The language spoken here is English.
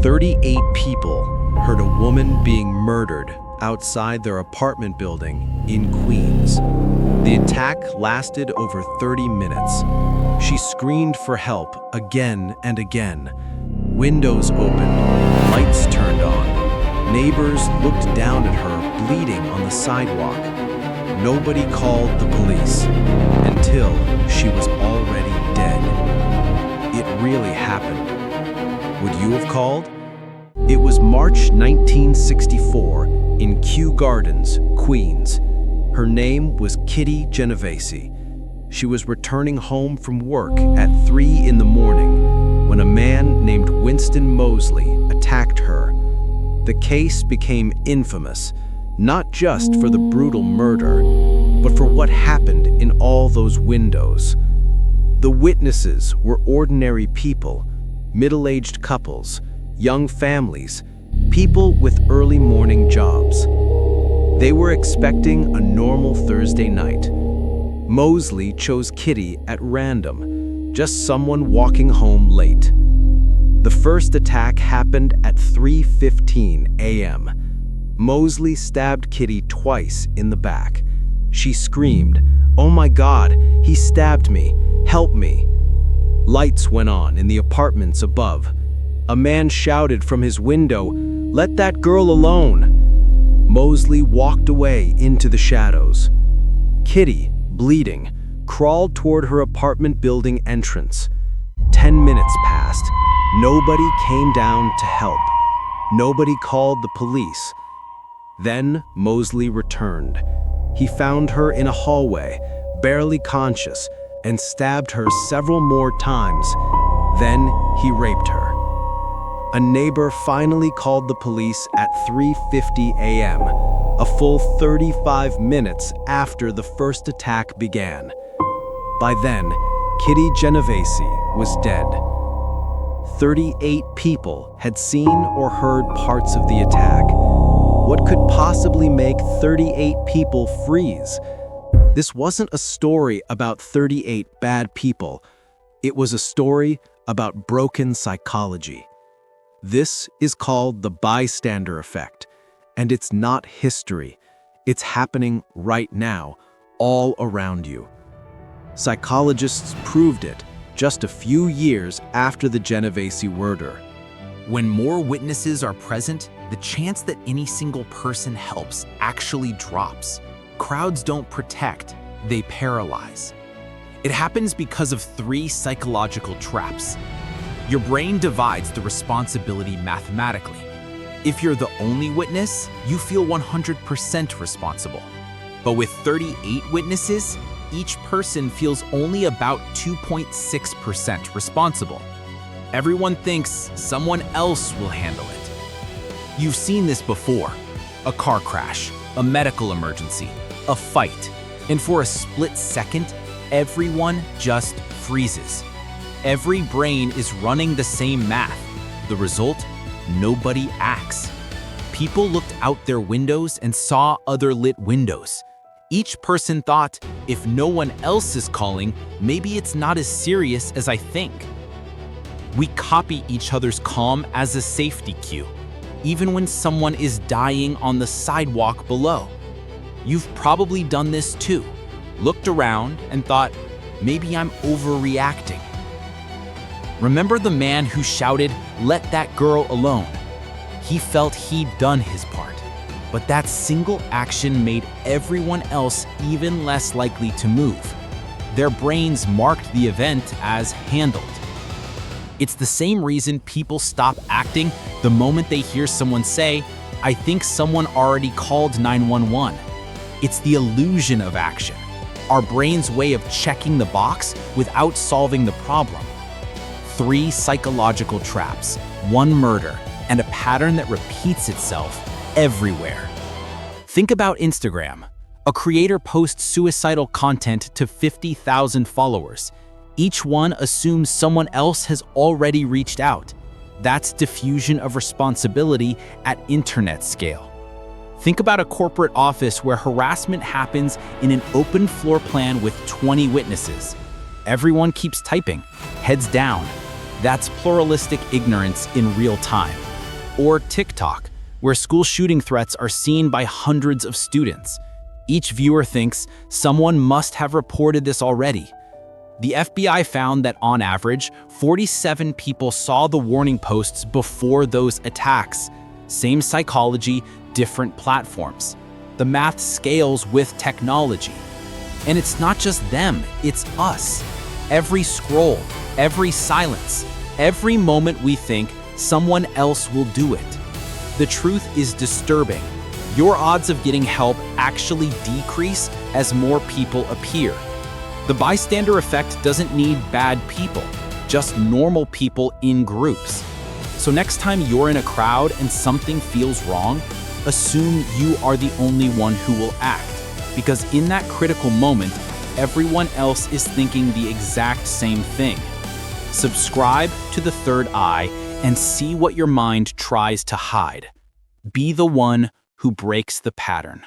38 people heard a woman being murdered outside their apartment building in Queens. The attack lasted over 30 minutes. She screamed for help again and again. Windows opened, lights turned on. Neighbors looked down at her bleeding on the sidewalk. Nobody called the police until she was already dead. It really happened. Would you have called? It was March 1964 in Kew Gardens, Queens. Her name was Kitty Genovese. She was returning home from work at 3 in the morning when a man named Winston Mosley attacked her. The case became infamous, not just for the brutal murder, but for what happened in all those windows. The witnesses were ordinary people, middle-aged couples, young families, people with early morning jobs. They were expecting a normal Thursday night. Mosley chose Kitty at random, just someone walking home late. The first attack happened at 3:15 a.m. Mosley stabbed Kitty twice in the back. She screamed, "Oh my God, he stabbed me, help me." Lights went on in the apartments above. A man shouted from his window, "Let that girl alone." Mosley walked away into the shadows. Kitty, bleeding, crawled toward her apartment building entrance. 10 minutes passed. Nobody came down to help. Nobody called the police. Then Mosley returned. He found her in a hallway, barely conscious, and stabbed her several more times. Then he raped her. A neighbor finally called the police at 3:50 a.m., a full 35 minutes after the first attack began. By then, Kitty Genovese was dead. 38 people had seen or heard parts of the attack. What could possibly make 38 people freeze? This wasn't a story about 38 bad people. It was a story about broken psychology. This is called the bystander effect, and it's not history. It's happening right now, all around you. Psychologists proved it just a few years after the Genovese murder. When more witnesses are present, the chance that any single person helps actually drops. Crowds don't protect, they paralyze. It happens because of 3 psychological traps. Your brain divides the responsibility mathematically. If you're the only witness, you feel 100% responsible. But with 38 witnesses, each person feels only about 2.6% responsible. Everyone thinks someone else will handle it. You've seen this before: a car crash, a medical emergency, a fight, and for a split second, everyone just freezes. Every brain is running the same math. The result? Nobody acts. People looked out their windows and saw other lit windows. Each person thought, if no one else is calling, maybe it's not as serious as I think. We copy each other's calm as a safety cue, even when someone is dying on the sidewalk below. You've probably done this too. Looked around and thought, maybe I'm overreacting. Remember the man who shouted, "Let that girl alone"? He felt he'd done his part, but that single action made everyone else even less likely to move. Their brains marked the event as handled. It's the same reason people stop acting the moment they hear someone say, "I think someone already called 911. It's the illusion of action, our brain's way of checking the box without solving the problem. 3 psychological traps, 1 murder, and a pattern that repeats itself everywhere. Think about Instagram. A creator posts suicidal content to 50,000 followers. Each one assumes someone else has already reached out. That's diffusion of responsibility at internet scale. Think about a corporate office where harassment happens in an open floor plan with 20 witnesses. Everyone keeps typing, heads down. That's pluralistic ignorance in real time. Or TikTok, where school shooting threats are seen by hundreds of students. Each viewer thinks someone must have reported this already. The FBI found that on average, 47 people saw the warning posts before those attacks. Same psychology, different platforms. The math scales with technology. And it's not just them, it's us. Every scroll, every silence, every moment we think someone else will do it. The truth is disturbing. Your odds of getting help actually decrease as more people appear. The bystander effect doesn't need bad people, just normal people in groups. So next time you're in a crowd and something feels wrong, assume you are the only one who will act, because in that critical moment, everyone else is thinking the exact same thing. Subscribe to The Third Eye and see what your mind tries to hide. Be the one who breaks the pattern.